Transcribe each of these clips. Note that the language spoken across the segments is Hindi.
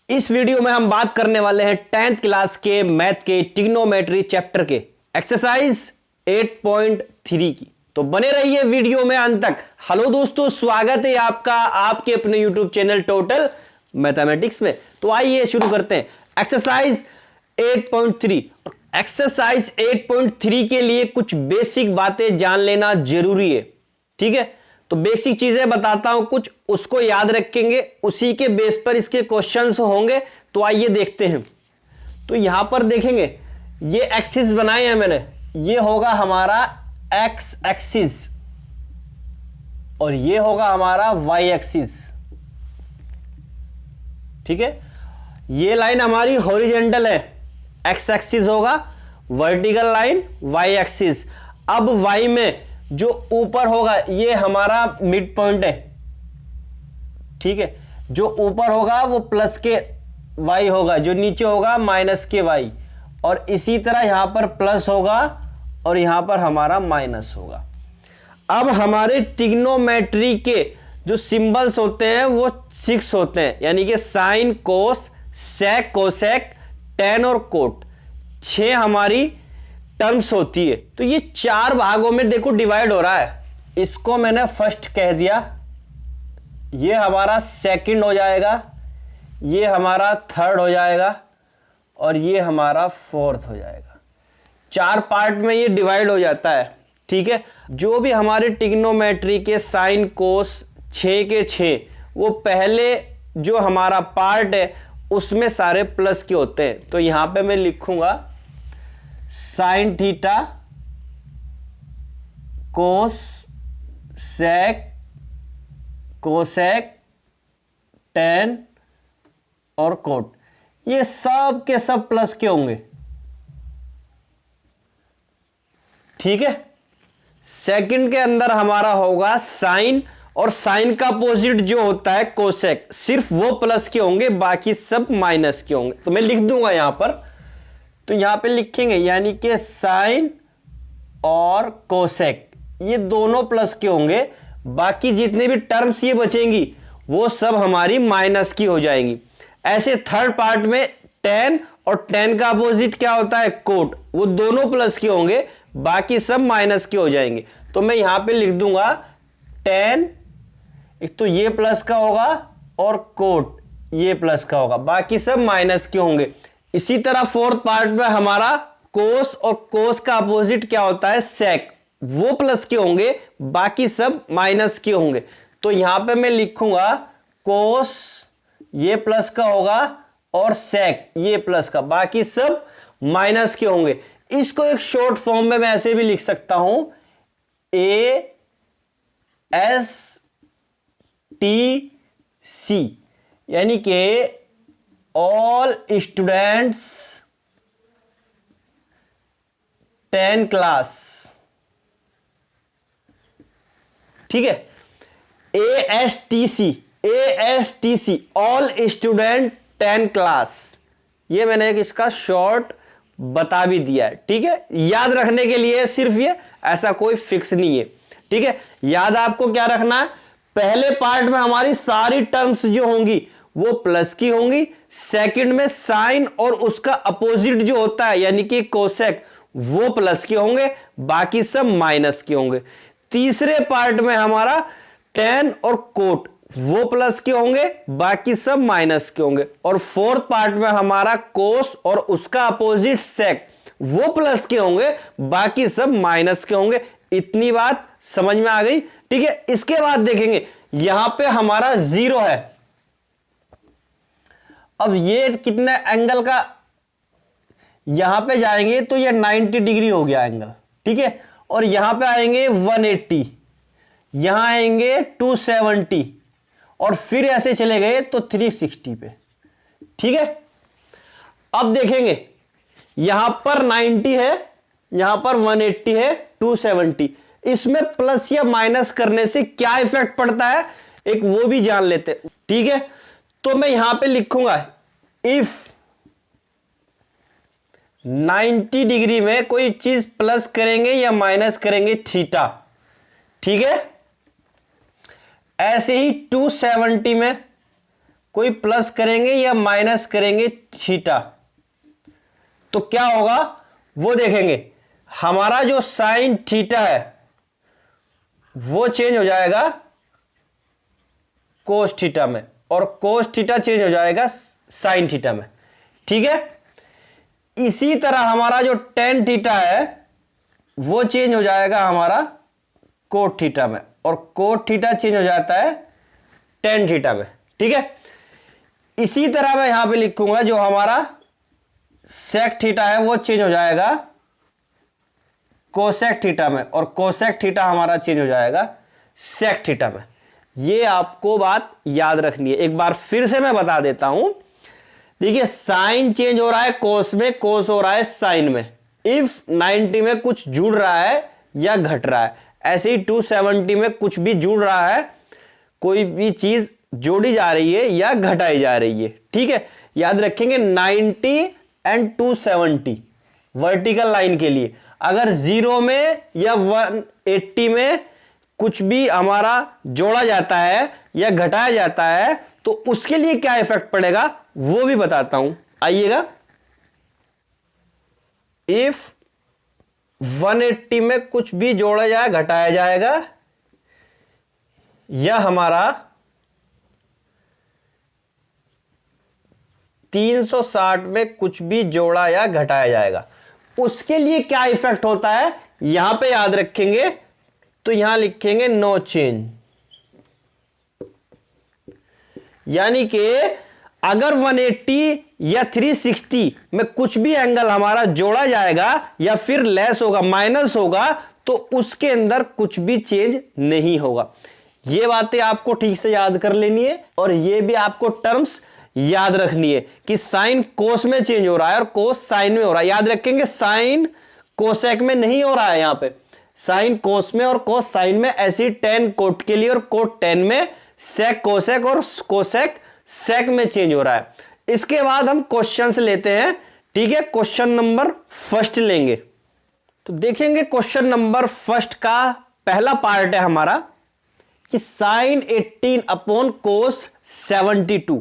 इस वीडियो में हम बात करने वाले हैं 10th क्लास के मैथ के ट्रिग्नोमेट्री चैप्टर के एक्सरसाइज 8.3 की। तो बने रहिए वीडियो में अंत तक। हेलो दोस्तों, स्वागत है आपका आपके अपने यूट्यूब चैनल टोटल मैथमेटिक्स में। तो आइए शुरू करते हैं एक्सरसाइज 8.3। एक्सरसाइज 8.3 के लिए कुछ बेसिक बातें जान लेना जरूरी है, ठीक है। तो बेसिक चीजें बताता हूं, कुछ उसको याद रखेंगे, उसी के बेस पर इसके क्वेश्चंस होंगे। तो आइए देखते हैं। तो यहां पर देखेंगे ये एक्सिस बनाए हैं मैंने, ये होगा हमारा एक्स एक्सिस और ये होगा हमारा वाई एक्सिस, ठीक है। ये लाइन हमारी हॉरिजेंटल है, एक्स एक्सिस होगा, वर्टिकल लाइन वाई एक्सिस। अब वाई में जो ऊपर होगा ये हमारा मिड पॉइंट है, ठीक है। जो ऊपर होगा वो प्लस के वाई होगा, जो नीचे होगा माइनस के वाई, और इसी तरह यहां पर प्लस होगा और यहां पर हमारा माइनस होगा। अब हमारे ट्रिग्नोमेट्री के जो सिंबल्स होते हैं वो 6 होते हैं, यानी कि साइन, कोस, सेक, कोसेक, टेन और कोट, 6 हमारी टर्म्स होती है। तो ये 4 भागों में देखो डिवाइड हो रहा है। इसको मैंने फर्स्ट कह दिया, ये हमारा सेकंड हो जाएगा, ये हमारा थर्ड हो जाएगा और ये हमारा फोर्थ हो जाएगा। 4 पार्ट में ये डिवाइड हो जाता है, ठीक है। जो भी हमारे ट्रिग्नोमेट्री के साइन, कोस 6 के 6, वो पहले जो हमारा पार्ट है उसमें सारे प्लस के होते हैं। तो यहां पे मैं लिखूंगा साइन थीटा, कोस, सेक, कोसेक, टेन और कोट, ये सब के सब प्लस के होंगे, ठीक है। सेकंड के अंदर हमारा होगा साइन, और साइन का अपोजिट जो होता है कोसेक, सिर्फ वो प्लस के होंगे, बाकी सब माइनस के होंगे। तो मैं लिख दूंगा यहां पर, तो यहां पे लिखेंगे यानी कि साइन और कोसेक ये दोनों प्लस के होंगे, बाकी जितने भी टर्म्स ये बचेंगी वो सब हमारी माइनस की हो जाएंगी। ऐसे थर्ड पार्ट में टेन, और टेन का अपोजिट क्या होता है कोट, वो दोनों प्लस के होंगे, बाकी सब माइनस के हो जाएंगे। तो मैं यहां पे लिख दूंगा टेन, एक तो ये प्लस का होगा और कोट ये प्लस का होगा, बाकी सब माइनस के होंगे। इसी तरह फोर्थ पार्ट में हमारा कोस, और कोस का अपोजिट क्या होता है सेक, वो प्लस के होंगे, बाकी सब माइनस के होंगे। तो यहां पे मैं लिखूंगा कोस ये प्लस का होगा और सेक ये प्लस का, बाकी सब माइनस के होंगे। इसको एक शॉर्ट फॉर्म में मैं ऐसे भी लिख सकता हूं, ए एस टी सी, यानी कि ऑल स्टूडेंट्स 10 क्लास, ठीक है। ASTC, ASTC all student 10 class, ये मैंने एक इसका शॉर्ट बता भी दिया है, ठीक है। याद रखने के लिए सिर्फ ये, ऐसा कोई फिक्स नहीं है, ठीक है। याद आपको क्या रखना है, पहले पार्ट में हमारी सारी टर्म्स जो होंगी वो प्लस की होंगी, सेकंड में साइन और उसका अपोजिट जो होता है यानी कि कोसेक वो प्लस के होंगे, बाकी सब माइनस के होंगे। तीसरे पार्ट में हमारा टेन और कोट वो प्लस के होंगे, बाकी सब माइनस के होंगे। और फोर्थ पार्ट में हमारा कोस और उसका अपोजिट सेक वो प्लस के होंगे, बाकी सब माइनस के होंगे। इतनी बात समझ में आ गई, ठीक है। इसके बाद देखेंगे यहां पे हमारा 0 है। अब ये कितने एंगल का, यहां पे जाएंगे तो ये 90 डिग्री हो गया एंगल, ठीक है। और यहां पे आएंगे 180, यहां आएंगे 270, और फिर ऐसे चले गए तो 360 पे, ठीक है। अब देखेंगे यहां पर 90 है, यहां पर 180 है, 270, इसमें प्लस या माइनस करने से क्या इफेक्ट पड़ता है एक वो भी जान लेते, ठीक है। तो मैं यहां पे लिखूंगा इफ 90 डिग्री में कोई चीज प्लस करेंगे या माइनस करेंगे थीटा, ठीक है। ऐसे ही 270 में कोई प्लस करेंगे या माइनस करेंगे थीटा, तो क्या होगा वो देखेंगे। हमारा जो साइन थीटा है वो चेंज हो जाएगा कोस थीटा में, और कोस थीटा चेंज हो जाएगा साइन थीटा में। ठीक है, इसी तरह हमारा जो टेन थीटा है वो चेंज हो जाएगा हमारा कोट थीटा में, और कोट थीटा चेंज हो जाता है टेन थीटा में। ठीक है, इसी तरह मैं यहां पे लिखूंगा जो हमारा सेक थीटा है वो चेंज हो जाएगा कोसेक थीटा में, और कोसेक थीटा हमारा चेंज हो जाएगा सेक थीटा में। ये आपको बात याद रखनी है। एक बार फिर से मैं बता देता हूं, देखिए साइन चेंज हो रहा है कोस में, कोस हो रहा है साइन में। इफ 90 में कुछ जुड़ रहा है या घट रहा है, ऐसे ही 270 में कुछ भी जुड़ रहा है, कोई भी चीज जोड़ी जा रही है या घटाई जा रही है। ठीक है, याद रखेंगे 90 एंड 270 वर्टिकल लाइन के लिए, अगर 0 में या 180 में कुछ भी हमारा जोड़ा जाता है या घटाया जाता है तो उसके लिए क्या इफेक्ट पड़ेगा वो भी बताता हूं, आइएगा। इफ 180 में कुछ भी जोड़ा जाए घटाया जाएगा, या हमारा 360 में कुछ भी जोड़ा या घटाया जाएगा, उसके लिए क्या इफेक्ट होता है यहां पे याद रखेंगे। तो यहां लिखेंगे नो चेंज, यानी कि अगर 180 या 360 में कुछ भी एंगल हमारा जोड़ा जाएगा या फिर लेस होगा, माइनस होगा, तो उसके अंदर कुछ भी चेंज नहीं होगा। ये बातें आपको ठीक से याद कर लेनी है, और ये भी आपको टर्म्स याद रखनी है कि साइन कोस में चेंज हो रहा है और कोस साइन में हो रहा है। याद रखेंगे साइन कोसेक में नहीं हो रहा है, यहां पे साइन कोस में और कोस साइन में, ऐसी टेन कोट के लिए और कोट टेन में सेक कोसेक और कोसेक सेक में चेंज हो रहा है। इसके बाद हम क्वेश्चंस लेते हैं। ठीक है, क्वेश्चन नंबर फर्स्ट लेंगे, तो देखेंगे क्वेश्चन नंबर फर्स्ट का पहला पार्ट है हमारा कि साइन 18 अपॉन कोस 72।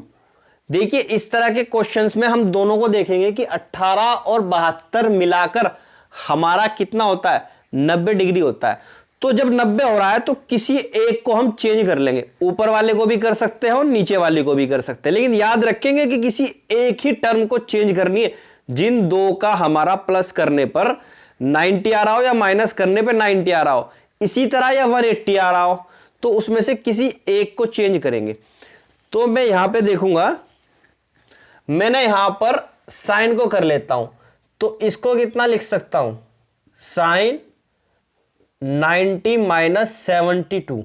देखिए इस तरह के क्वेश्चंस में हम दोनों को देखेंगे कि 18 और 72 मिलाकर हमारा कितना होता है, 90 डिग्री होता है। तो जब 90 हो रहा है तो किसी एक को हम चेंज कर लेंगे, ऊपर वाले को भी कर सकते हैं और नीचे वाले को भी कर सकते हैं, लेकिन याद रखेंगे कि किसी एक ही टर्म को चेंज करनी है, जिन दो का हमारा प्लस करने पर 90 आ रहा हो या माइनस करने पर 90 आ रहा हो, इसी तरह या 180 आ रहा हो, तो उसमें से किसी एक को चेंज करेंगे। तो मैं यहां पे देखूंगा, मैंने यहां पर साइन को कर लेता हूं, तो इसको कितना लिख सकता हूं, साइन 90 माइनस 72।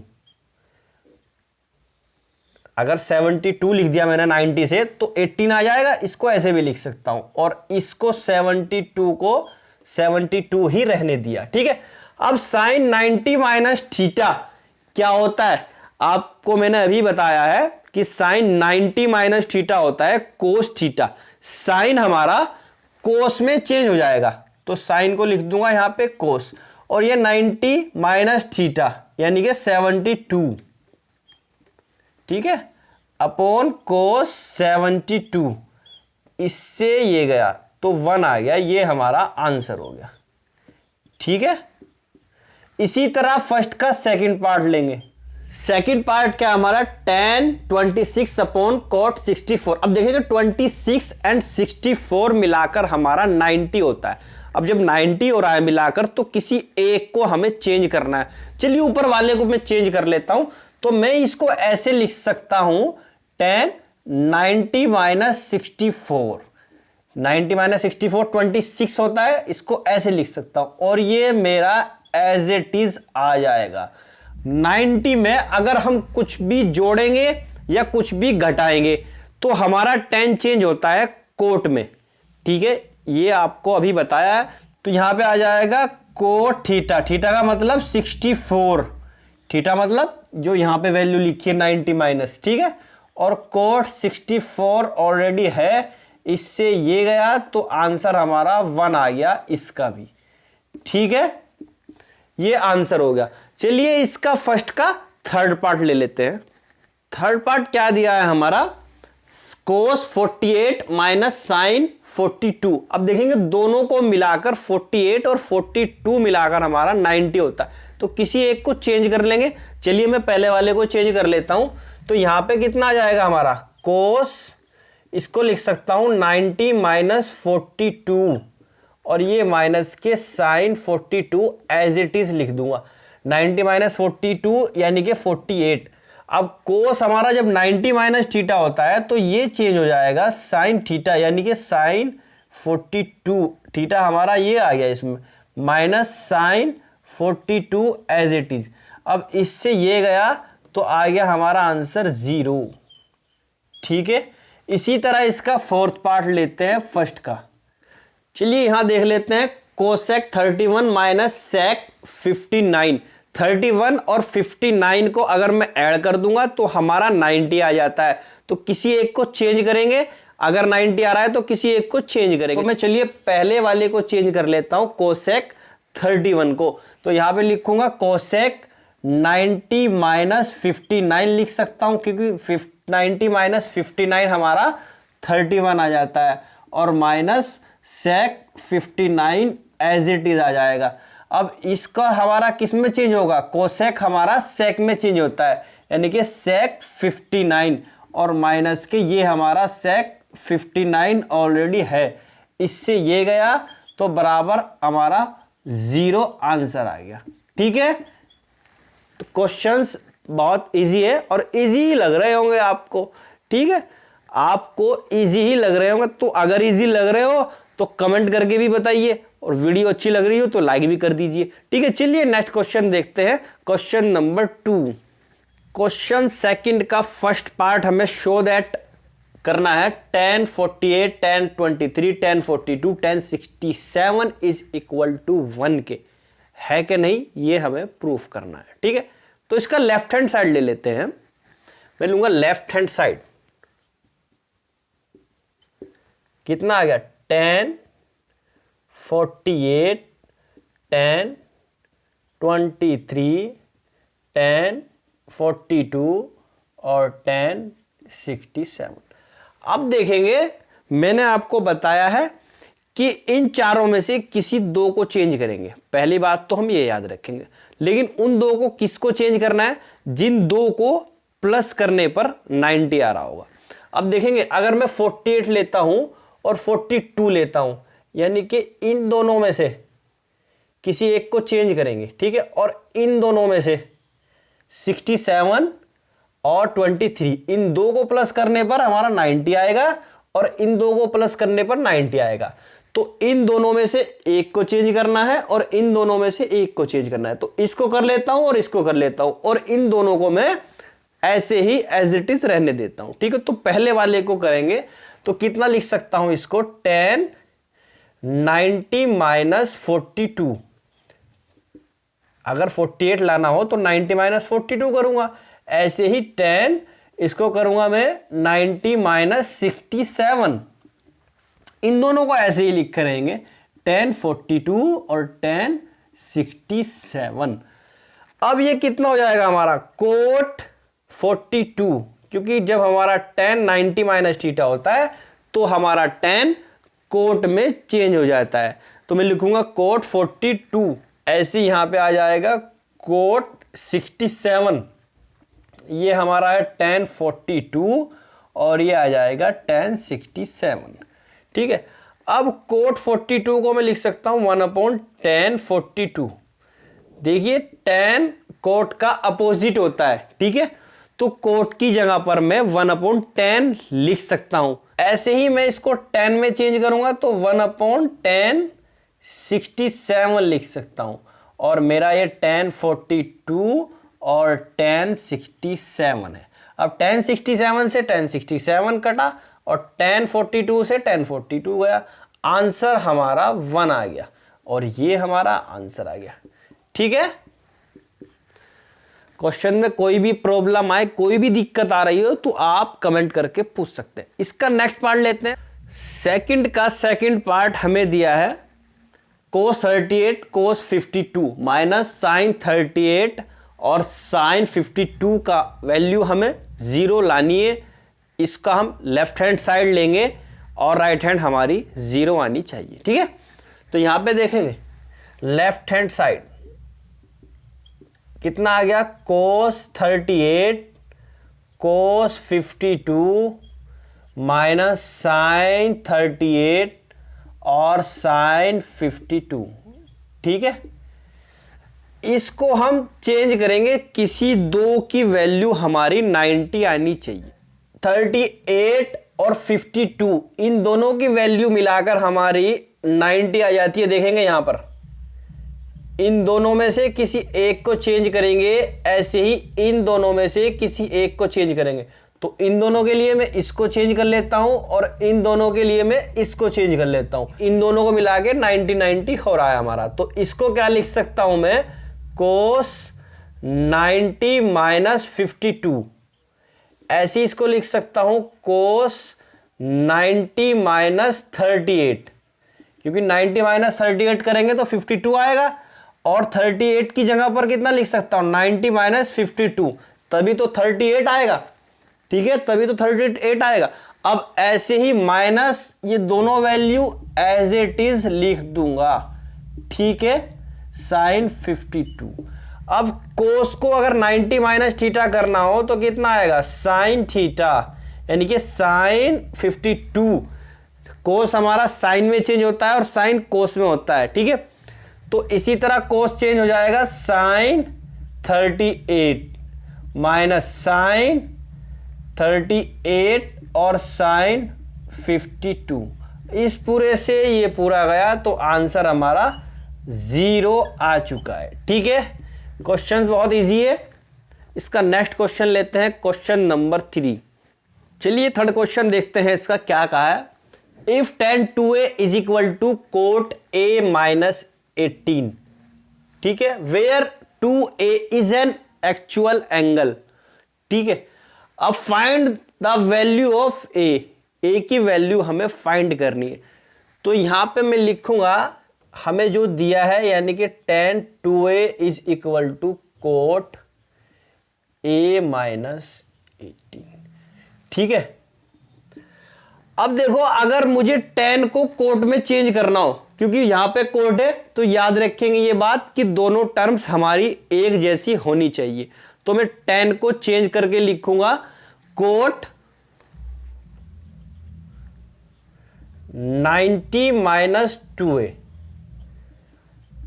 अगर 72 लिख दिया मैंने 90 से तो 18 आ जाएगा, इसको ऐसे भी लिख सकता हूं, और इसको 72 को 72 ही रहने दिया। ठीक है, अब साइन 90 माइनस थीटा क्या होता है, आपको मैंने अभी बताया है कि साइन 90 माइनस थीटा होता है कोस थीटा। साइन हमारा कोस में चेंज हो जाएगा, तो साइन को लिख दूंगा यहां पे कोस, और ये 90 माइनस थीटा यानी कि 72, ठीक है, अपॉन कोस 72, इससे ये गया तो 1 आ गया, ये हमारा आंसर हो गया। ठीक है, इसी तरह फर्स्ट का सेकंड पार्ट लेंगे। सेकंड पार्ट क्या हमारा, tan 26 अपॉन cot 64। अब देखेंगे 26 एंड 64 मिलाकर हमारा 90 होता है। अब जब 90 हो रहा है मिलाकर, तो किसी एक को हमें चेंज करना है। चलिए ऊपर वाले को मैं चेंज कर लेता हूं, तो मैं इसको ऐसे लिख सकता हूं, tan 90 माइनस 64। 90 माइनस 64 26 होता है, इसको ऐसे लिख सकता हूं, और ये मेरा एज इट इज आ जाएगा। 90 में अगर हम कुछ भी जोड़ेंगे या कुछ भी घटाएंगे तो हमारा tan चेंज होता है कोट में। ठीक है, ये आपको अभी बताया है, तो यहां पे आ जाएगा कोट थीटा। थीटा का मतलब 64, थीटा मतलब जो यहां पे वैल्यू लिखी है 90 माइनस, ठीक है, और कोट 64 ऑलरेडी है, इससे ये गया तो आंसर हमारा 1 आ गया, इसका भी। ठीक है, ये आंसर हो गया। चलिए इसका फर्स्ट का थर्ड पार्ट ले लेते हैं। थर्ड पार्ट क्या दिया है हमारा, कोस 48 माइनस साइन 42। अब देखेंगे दोनों को मिलाकर 48 और 42 मिलाकर हमारा 90 होता है, तो किसी एक को चेंज कर लेंगे। चलिए मैं पहले वाले को चेंज कर लेता हूं। तो यहां पे कितना आ जाएगा हमारा कोस, इसको लिख सकता हूं 90 माइनस 42 और ये माइनस के साइन 42 एज इट इज लिख दूंगा। 90 माइनस 42 यानी कि 48। अब कोस हमारा जब 90 माइनस थीटा होता है तो ये चेंज हो जाएगा साइन थीटा, यानी कि साइन 42 थीटा हमारा ये आ गया इसमें, minus sine 42 as it is. अब इससे ये गया तो आ गया हमारा आंसर 0। ठीक है, इसी तरह इसका फोर्थ पार्ट लेते हैं फर्स्ट का। चलिए यहां देख लेते हैं कोसेक 31 माइनस सेक 59। 31 और 59 को अगर मैं ऐड कर दूंगा तो हमारा 90 आ जाता है। तो किसी एक को चेंज करेंगे, अगर 90 आ रहा है तो किसी एक को चेंज करेंगे। तो मैं चलिए पहले वाले को चेंज कर लेता हूं, कोसेक 31 को। तो यहां पे लिखूंगा कोसेक 90 माइनस 59 लिख सकता हूं, क्योंकि 90 माइनस 59 हमारा 31 आ जाता है और minus sec 59 as it is आ जाएगा। अब इसका हमारा किस में चेंज होगा, कोसेक हमारा सेक में चेंज होता है, यानी कि सेक 59 और माइनस के ये हमारा सेक 59 ऑलरेडी है, इससे ये गया तो बराबर हमारा 0 आंसर आ गया। ठीक है, तो क्वेश्चंस बहुत इजी है और इजी ही लग रहे होंगे आपको। ठीक है, आपको इजी ही लग रहे होंगे, तो अगर इजी लग रहे हो तो कमेंट करके भी बताइए और वीडियो अच्छी लग रही हो तो लाइक भी कर दीजिए। ठीक है, चलिए नेक्स्ट क्वेश्चन देखते हैं, क्वेश्चन नंबर 2। क्वेश्चन सेकंड का फर्स्ट पार्ट हमें शो दैट करना है। tan 48, tan 23, tan 42, tan 67 is equal to 1 के है कि नहीं, ये हमें प्रूफ करना है। ठीक है, तो इसका लेफ्ट हैंड साइड ले लेते हैं। मैं लूंगा लेफ्ट हैंड साइड, कितना आ गया tan 48, tan 23, tan 42 और tan 67। अब देखेंगे, मैंने आपको बताया है कि इन चारों में से किसी दो को चेंज करेंगे। पहली बात तो हम ये याद रखेंगे, लेकिन उन दो को किसको चेंज करना है, जिन दो को प्लस करने पर 90 आ रहा होगा। अब देखेंगे, अगर मैं 48 लेता हूं और 42 लेता हूं, यानी कि इन दोनों में से किसी एक को चेंज करेंगे। ठीक है, और इन दोनों में से 67 और 23, इन दो को प्लस करने पर हमारा 90 आएगा और इन दो को प्लस करने पर 90 आएगा। तो इन दोनों में से एक को चेंज करना है और इन दोनों में से एक को चेंज करना है। तो इसको कर लेता हूं और इसको कर लेता हूं और इन दोनों को मैं ऐसे ही एज इट इज रहने देता हूं। ठीक है, तो पहले वाले को करेंगे तो कितना लिख सकता हूं इसको, tan 90 माइनस 42। अगर 48 लाना हो तो 90 माइनस 42 करूंगा। ऐसे ही tan, इसको करूंगा मैं 90 माइनस 67। इन दोनों को ऐसे ही लिख करेंगे, tan 42 और tan 67। अब ये कितना हो जाएगा हमारा कोट 42, क्योंकि जब हमारा tan 90 माइनस थीटा होता है तो हमारा tan कोट में चेंज हो जाता है। तो मैं लिखूंगा कोट 42, ऐसे यहां पे आ जाएगा कोट 67। ये हमारा है tan 42 और ये आ जाएगा tan 67। ठीक है, अब कोट 42 को मैं लिख सकता हूं 1/tan 42। देखिए tan कोट का अपोजिट होता है। ठीक है, तो कोट की जगह पर मैं 1/tan लिख सकता हूं। ऐसे ही मैं इसको tan में चेंज करूंगा तो 1/tan 67 लिख सकता हूं और मेरा ये tan 42 और tan 67 है। अब tan 67 से tan 67 कटा और tan 42 से tan 42 गया, आंसर हमारा 1 आ गया और ये हमारा आंसर आ गया। ठीक है, क्वेश्चन में कोई भी प्रॉब्लम आए, कोई भी दिक्कत आ रही हो तो आप कमेंट करके पूछ सकते हैं। इसका नेक्स्ट पार्ट लेते हैं। सेकंड का सेकंड पार्ट हमें दिया है cos 38 cos 52 माइनस sin 38 और sin 52 का वैल्यू हमें 0 लानी है। इसका हम लेफ्ट हैंड साइड लेंगे और राइट हैंड हमारी 0 आनी चाहिए। ठीक है, तो यहां पे देखेंगे लेफ्ट हैंड साइड कितना आ गया, कोस 38 कोस 52 माइनस साइन 38 और साइन 52। ठीक है, इसको हम चेंज करेंगे, किसी दो की वैल्यू हमारी 90 आनी चाहिए। 38 और 52 इन दोनों की वैल्यू मिलाकर हमारी 90 आ जाती है। देखेंगे यहां पर इन दोनों में से किसी एक को चेंज करेंगे, ऐसे ही इन दोनों में से किसी एक को चेंज करेंगे। तो इन दोनों के लिए मैं इसको चेंज कर लेता हूं और इन दोनों के लिए मैं इसको चेंज कर लेता हूं। इन दोनों को मिला के 90 हो रहा है हमारा। तो इसको क्या लिख सकता हूं मैं, कोस 90 माइनस 52। ऐसे इसको लिख सकता हूं कोस 90 माइनस 38, क्योंकि 90 माइनस 38 करेंगे तो 52 आएगा और 38 की जगह पर कितना लिख सकता हूं, 90 माइनस 52, तभी तो 38 आएगा। ठीक है, तभी तो 38 आएगा। अब ऐसे ही माइनस ये दोनों वैल्यू एज इट इज लिख दूंगा। ठीक है, साइन 52। अब कोस को अगर 90 माइनस थीटा करना हो तो कितना आएगा, साइन थीटा, यानी कि साइन 52। कोस हमारा साइन में चेंज होता है और साइन कोस में होता है। ठीक है, तो इसी तरह कोस चेंज हो जाएगा, साइन 38 माइनस साइन 38 और साइन 52। इस पूरे से ये पूरा गया तो आंसर हमारा 0 आ चुका है। ठीक है, क्वेश्चन बहुत इजी है। इसका नेक्स्ट क्वेश्चन लेते हैं, क्वेश्चन नंबर 3। चलिए थर्ड क्वेश्चन देखते हैं, इसका क्या कहा है। If tan 2a is equal to cot a minus 18। ठीक है, where 2a is an actual angle. ठीक है, अब find the value of a की वैल्यू हमें फाइंड करनी है। तो यहां पे मैं लिखूंगा हमें जो दिया है, यानी कि tan 2a is equal to cot a minus 18। ठीक है, अब देखो अगर मुझे tan को कोट में चेंज करना हो, क्योंकि यहां पे कोट है, तो याद रखेंगे ये बात कि दोनों टर्म्स हमारी एक जैसी होनी चाहिए। तो मैं tan को चेंज करके लिखूंगा cot 90 minus 2a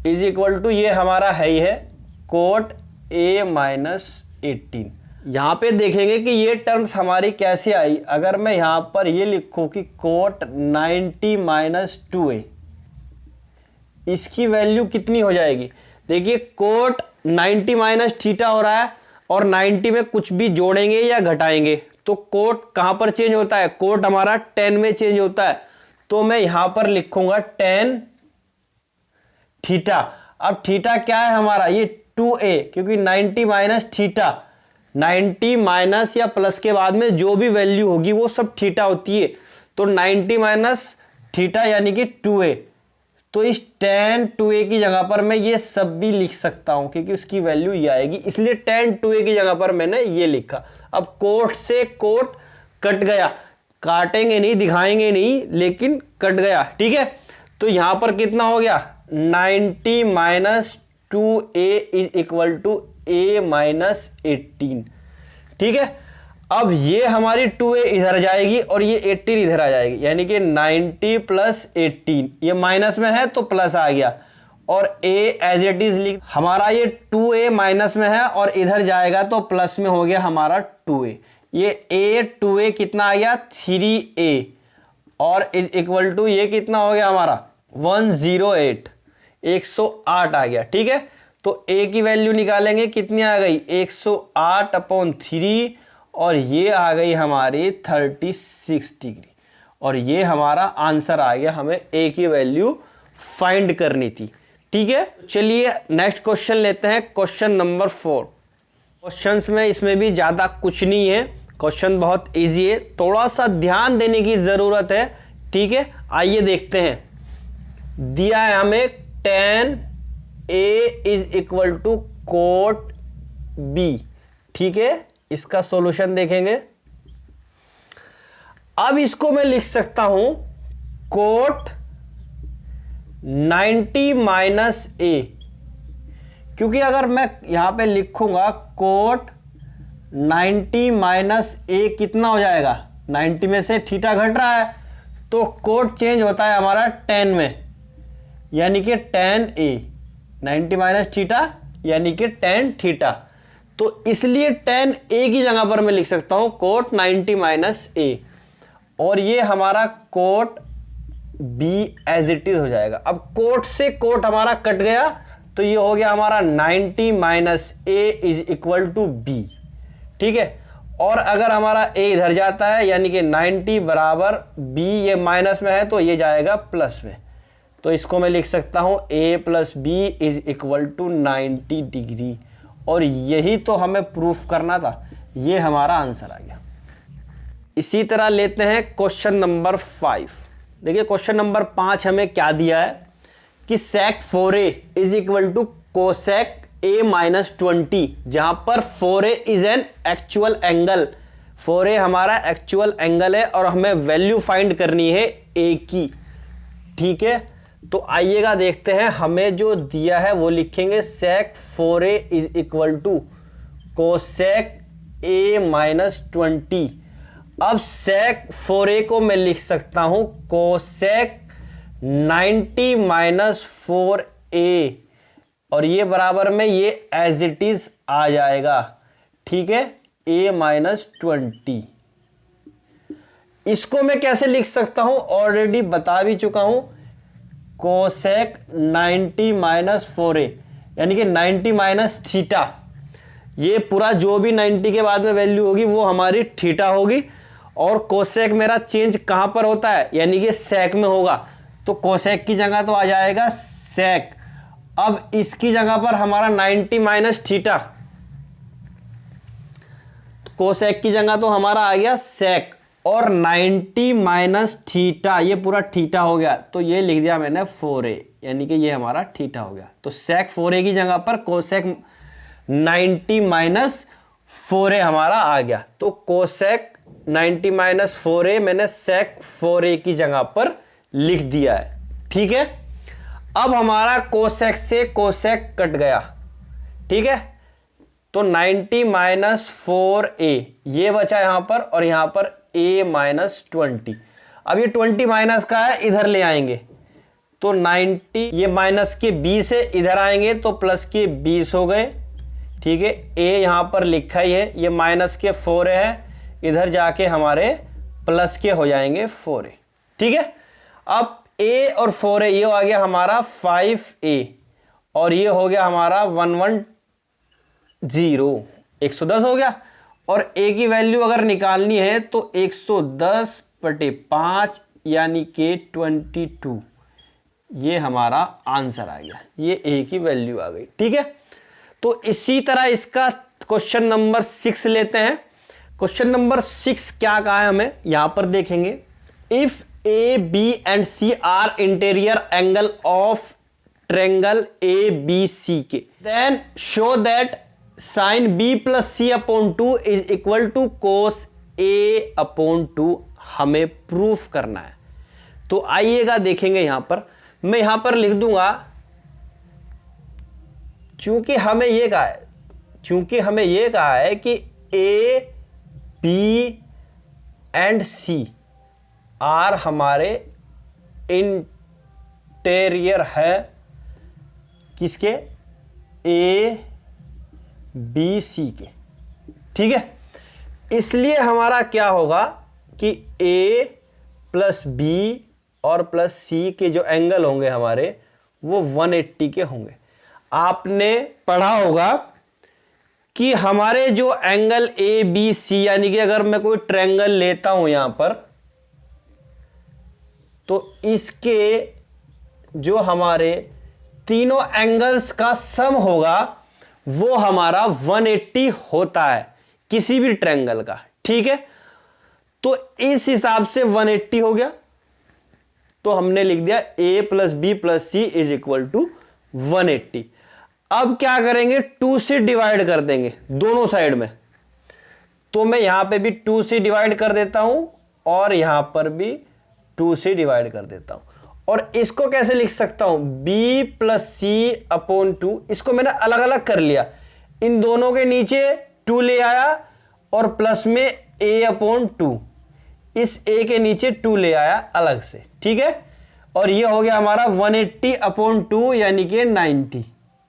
is equal to, ये हमारा है ही है, कोट a माइनस 18। यहां पे देखेंगे कि ये टर्म्स हमारी कैसे आई। अगर मैं यहां पर ये लिखूं कि कोट 90 माइनस 2a, इसकी वैल्यू कितनी हो जाएगी। देखिए कोट 90 माइनस थीटा हो रहा है और 90 में कुछ भी जोड़ेंगे या घटाएंगे तो कोट कहां पर चेंज होता है, कोट हमारा tan में चेंज होता है। तो मैं यहां पर लिखूंगा tan थीटा। अब थीटा क्या है हमारा, ये 2a, क्योंकि 90 माइनस थीटा, 90 माइनस या प्लस के बाद में जो भी वैल्यू होगी वो सब थीटा होती है। तो 90 माइनस थीटा यानी कि 2a। तो इस tan 2a की जगह पर मैं ये सब भी लिख सकता हूं, क्योंकि उसकी वैल्यू ये आएगी, इसलिए tan 2a की जगह पर मैंने ये लिखा। अब कोट से कोट कट गया, काटेंगे नहीं, दिखाएंगे नहीं, लेकिन कट गया। ठीक है, तो यहां पर कितना हो गया, 90 minus 2a is equal to a minus 18। ठीक है, अब ये हमारी 2a इधर जाएगी और ये 18 इधर आ जाएगी, यानी कि 90 प्लस 18, ये माइनस में है तो प्लस आ गया, और a एज इट इज लिख, हमारा ये 2a माइनस में है और इधर जाएगा तो प्लस में हो गया हमारा 2a। ये a 2a कितना आ गया, 3a, और इज इक्वल टू ये कितना हो गया हमारा 108, 108 आ गया। ठीक है, तो a की वैल्यू निकालेंगे, कितनी आ गई, 108/3, और ये आ गई हमारी 36 डिग्री, और ये हमारा आंसर आ गया। हमें a की वैल्यू फाइंड करनी थी। ठीक है, चलिए नेक्स्ट क्वेश्चन लेते हैं, क्वेश्चन नंबर 4। क्वेश्चंस में इसमें भी ज़्यादा कुछ नहीं है, क्वेश्चन बहुत इजी है, थोड़ा सा ध्यान देने की ज़रूरत है। ठीक है, आइए देखते हैं। दिया है हमें tan a is equal to cot b। ठीक है, इसका सॉल्यूशन देखेंगे। अब इसको मैं लिख सकता हूं कोट 90 माइनस ए, क्योंकि अगर मैं यहां पे लिखूंगा कोट 90 माइनस ए कितना हो जाएगा, 90 में से थीटा घट रहा है तो कोट चेंज होता है हमारा tan में, यानी कि tan ए, 90 माइनस थीटा यानी कि tan थीटा। तो इसलिए tan ए की जगह पर मैं लिख सकता हूं कोट 90 माइनस ए, और ये हमारा cot B as it is हो जाएगा। अब कोट से कोट हमारा कट गया तो ये हो गया हमारा 90 minus A is equal to B, ठीक है। और अगर हमारा ए इधर जाता है यानी कि 90 बराबर बी, ये माइनस में है तो ये जाएगा प्लस में, तो इसको मैं लिख सकता हूं a plus B is equal to 90 degree. और यही तो हमें प्रूफ करना था, ये हमारा आंसर आ गया। इसी तरह लेते हैं क्वेश्चन नंबर 5। देखिए क्वेश्चन नंबर 5 हमें क्या दिया है कि sec 4a is equal to cosec a minus 20, जहां पर 4a is an actual angle, 4a हमारा एक्चुअल एंगल है और हमें वैल्यू फाइंड करनी है a की, ठीक है। तो आइएगा देखते हैं, हमें जो दिया है वो लिखेंगे sec 4a is equal to cosec a minus 20। अब sec 4a को मैं लिख सकता हूं कोसेक 90 माइनस 4a, और ये बराबर में ये एज इट इज आ जाएगा, ठीक है, a माइनस 20। इसको मैं कैसे लिख सकता हूं ऑलरेडी बता भी चुका हूं, कोसेक 90 माइनस 4a यानी कि 90 माइनस थीटा, ये पूरा जो भी 90 के बाद में वैल्यू होगी वो हमारी थीटा होगी। और कोसेक मेरा चेंज कहां पर होता है, यानी कि सेक में होगा, तो कोसेक की जगह तो आ जाएगा सेक। अब इसकी जगह पर हमारा 90 माइनस थीटा, कोसेक की जगह तो हमारा आ गया सेक, और 90 माइनस थीटा, ये पूरा थीटा हो गया, तो ये लिख दिया मैंने 4a, यानी कि ये हमारा थीटा हो गया। तो सेक 4a की जगह पर कोसेक 90 माइनस 4a हमारा आ गया, तो कोसेक 90 माइनस 4a मैंने सेक 4a की जगह पर लिख दिया है, ठीक है। अब हमारा कोसेक से कोसेक कट गया, ठीक है, तो 90 माइनस 4a ये बचा यहां पर, और यहां पर a माइनस 20। अब ये 20 माइनस का है, इधर ले आएंगे तो 90, ये माइनस के 20 है, इधर आएंगे तो प्लस के 20 हो गए, ठीक है। a यहां पर लिखा ही है, ये माइनस के 4a है, इधर जाके हमारे प्लस के हो जाएंगे 4a, ठीक है। अब a और 4a ये आ गया हमारा 5a, और ये हो गया हमारा 110, 110 हो गया। और a की वैल्यू अगर निकालनी है तो 110/5 यानी कि 22, ये हमारा आंसर आ गया, ये a की वैल्यू आ गई, ठीक है। तो इसी तरह इसका क्वेश्चन नंबर 6 लेते हैं। क्वेश्चन नंबर 6 क्या कहा है हमें, यहां पर देखेंगे, if A B and C are interior angle of triangle A B C के, then show that sine B plus C upon 2 is equal to cos A upon 2 हमें प्रूफ करना है। तो आइएगा देखेंगे, यहां पर मैं यहां पर लिख दूंगा, चूंकि हमें यह कहा है कि A B and C are हमारे इंटीरियर है किसके, ए बी सी के, ठीक है। इसलिए हमारा क्या होगा कि ए प्लस बी और प्लस सी के जो एंगल होंगे हमारे वो 180 के होंगे। आपने पढ़ा होगा कि हमारे जो एंगल ए बी सी, यानी कि अगर मैं कोई ट्रायंगल लेता हूं यहां पर, तो इसके जो हमारे तीनों एंगल्स का सम होगा वो हमारा 180 होता है किसी भी ट्रायंगल का, ठीक है। तो इस हिसाब से 180 हो गया, तो हमने लिख दिया a plus B plus C is equal to 180। अब क्या करेंगे, 2 से डिवाइड कर देंगे दोनों साइड में, तो मैं यहां पे भी 2 से डिवाइड कर देता हूं और यहां पर भी 2 से डिवाइड कर देता हूं। और इसको कैसे लिख सकता हूं, b प्लस सी अपॉन 2। इसको मैंने अलग अलग कर लिया, इन दोनों के नीचे 2 ले आया और प्लस में a अपॉन 2, इस a के नीचे 2 ले आया अलग से, ठीक है। और ये हो गया हमारा 180 अपॉन 2 यानी कि 90,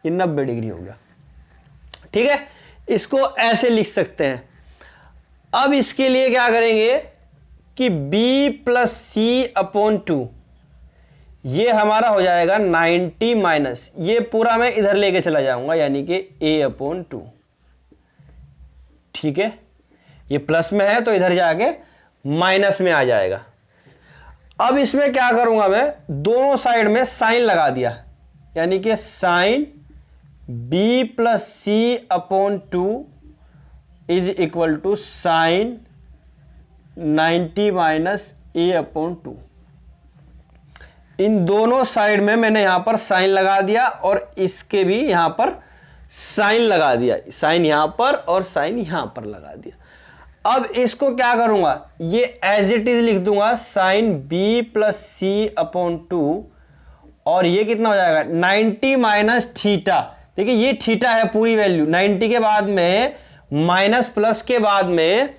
ये 90 डिग्री हो गया, ठीक है। इसको ऐसे लिख सकते हैं। अब इसके लिए क्या करेंगे कि b प्लस सी अपॉन 2, ये हमारा हो जाएगा 90 माइनस, ये पूरा मैं इधर लेके चला जाऊंगा यानी कि a अपॉन 2, ठीक है। ये प्लस में है तो इधर जाके माइनस में आ जाएगा। अब इसमें क्या करूंगा मैं, दोनों साइड में साइन लगा दिया यानी कि sine b plus C upon 2 is equal to sine 90 minus a upon 2। इन दोनों साइड में मैंने यहां पर साइन लगा दिया और इसके भी यहां पर साइन लगा दिया, साइन यहां पर और साइन यहां पर लगा दिया। अब इसको क्या करूंगा, ये एज इट इज लिख दूंगा sign b plus C upon 2, और ये कितना हो जाएगा 90 माइनस थीटा। देखिए ये थीटा है पूरी वैल्यू, 90 के बाद में माइनस प्लस के बाद में,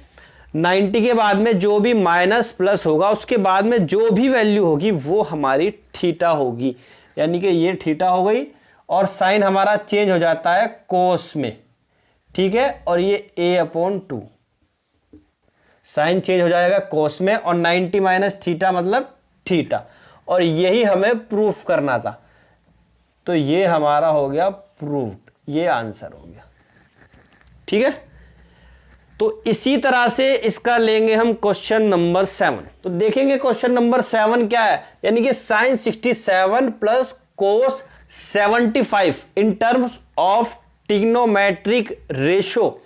90 के बाद में जो भी माइनस प्लस होगा उसके बाद में जो भी वैल्यू होगी वो हमारी थीटा होगी, यानी कि ये थीटा हो गई। और साइन हमारा चेंज हो जाता है कोस में, ठीक है। और ये a अपॉन 2, साइन चेंज हो जाएगा कोस में, और 90 माइनस थीटा मतलब थीटा, और यही हमें प्रूफ करना था। तो ये हमारा हो गया प्रूव्ड, ये आंसर हो गया, ठीक है। तो इसी तरह से इसका लेंगे हम क्वेश्चन नंबर 7। तो देखेंगे क्वेश्चन नंबर 7 क्या है, यानी कि sine 67 plus cos 75 in terms of trigonometric ratio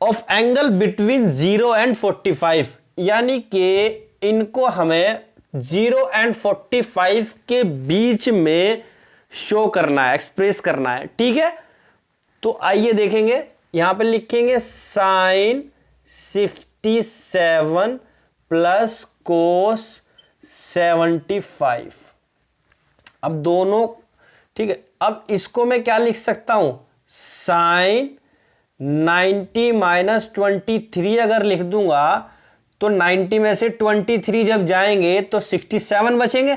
of angle between 0 and 45, यानी कि इनको हमें 0 एंड 45 के बीच में शो करना है, एक्सप्रेस करना है, ठीक है। तो आइए देखेंगे, यहां पे लिखेंगे साइन 67 प्लस कोस 75। अब दोनों, ठीक है। अब इसको मैं क्या लिख सकता हूं, साइन 90 माइनस 23 अगर लिख दूंगा तो 90 में से 23 जब जाएंगे तो 67 बचेंगे,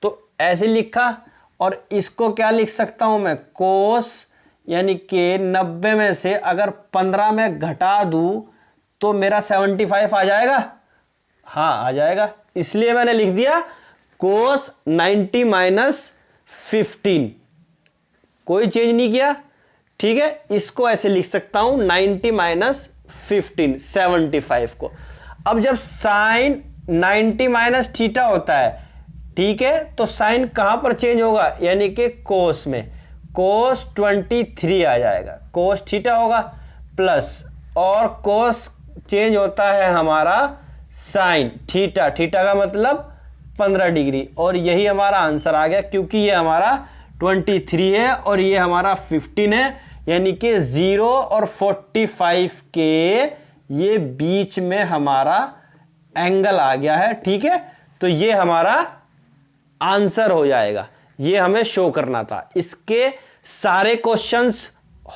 तो ऐसे लिखा। और इसको क्या लिख सकता हूं मैं, कोस, यानी कि 90 में से अगर 15 में घटा दूं तो मेरा 75 आ जाएगा, हाँ आ जाएगा, इसलिए मैंने लिख दिया कोस 90 माइनस 15, कोई चेंज नहीं किया, ठीक है। इसको ऐसे लिख सकता हूं 90 माइनस 15, 75 को। अब जब साइन 90 माइनस थीटा होता है, ठीक है, तो साइन कहां पर चेंज होगा, यानी कि कोस में, कोस 23 आ जाएगा, कोस थीटा होगा प्लस, और कोस चेंज होता है हमारा साइन थीटा, थीटा का मतलब 15 डिग्री, और यही हमारा आंसर आ गया, क्योंकि ये हमारा 23 है और ये हमारा 15 है, यानी कि 0 और 45 के ये बीच में हमारा एंगल आ गया है, ठीक है। तो ये हमारा आंसर हो जाएगा, ये हमें शो करना था। इसके सारे क्वेश्चंस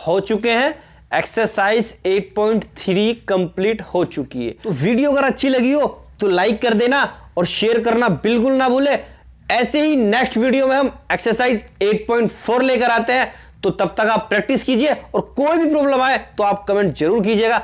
हो चुके हैं, एक्सरसाइज 8.3 कंप्लीट हो चुकी है। तो वीडियो अगर अच्छी लगी हो तो लाइक कर देना और शेयर करना बिल्कुल ना भूले। ऐसे ही नेक्स्ट वीडियो में हम एक्सरसाइज 8.4 लेकर आते हैं, तो तब तक आप प्रैक्टिस कीजिए, और कोई भी प्रॉब्लम आए तो आप कमेंट जरूर कीजिएगा।